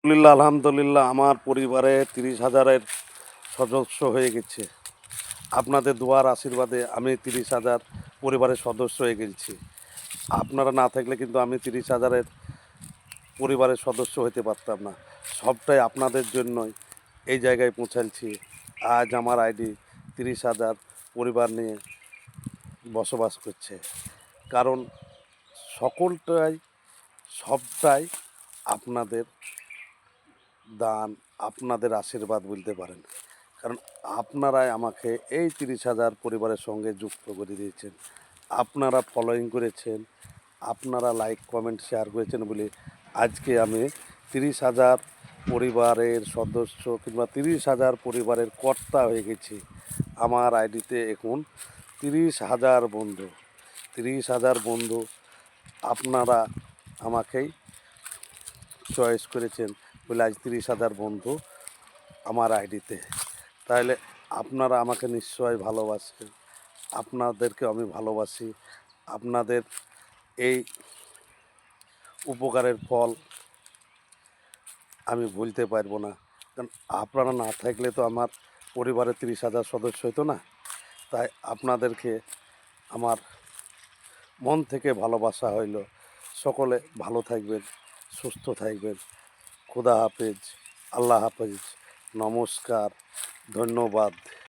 আলহামদুলিল্লাহ আমার পরিবারে 30,000-এর সদস্য হয়ে গেছে। আপনাদের দোয়ার আশীর্বাদে আমি 30,000 পরিবারের সদস্য হয়ে গেছি। আপনারা না থাকলে কিন্তু আমি 30,000-এর পরিবারের সদস্য হতে পারতাম না। সবটাই আপনাদের জন্যই এই জায়গায় পৌঁছাচ্ছি। আজ আমার আইডি 30,000 পরিবার নিয়ে বসবাস করছে। কারণ সবটাই আপনাদের দান, আপনাদের আশীর্বাদ বলতে পারেন। কারণ আপনারাই আমাকে এই 30,000 পরিবারের সঙ্গে যুক্ত করে দিয়েছেন। আপনারা ফলোইং করেছেন, আপনারা লাইক কমেন্ট শেয়ার করেছেন বলে আজকে আমি 30,000 পরিবারের সদস্য কিংবা 30,000 পরিবারের কর্তা হয়ে গেছি। আমার আইডিতে এখন 30,000 বন্ধু। 30,000 বন্ধু আপনারা আমাকেই চয়েস করেছেন বলে আজ 30,000 বন্ধু আমার আইডিতে। তাহলে আপনারা আমাকে নিশ্চয়ই ভালোবাসেন। আপনাদেরকে আমি ভালোবাসি। আপনাদের এই উপকারের ফল আমি ভুলতে পারবো না। কারণ আপনারা না থাকলে তো আমার পরিবারে 30,000 সদস্য হতো না। তাই আপনাদেরকে আমার মন থেকে ভালোবাসা হইল। সকলে ভালো থাকবেন, সুস্থ থাকবেন। খুদা হাফেজ, আল্লাহ হাফেজ, নমস্কার, ধন্যবাদ।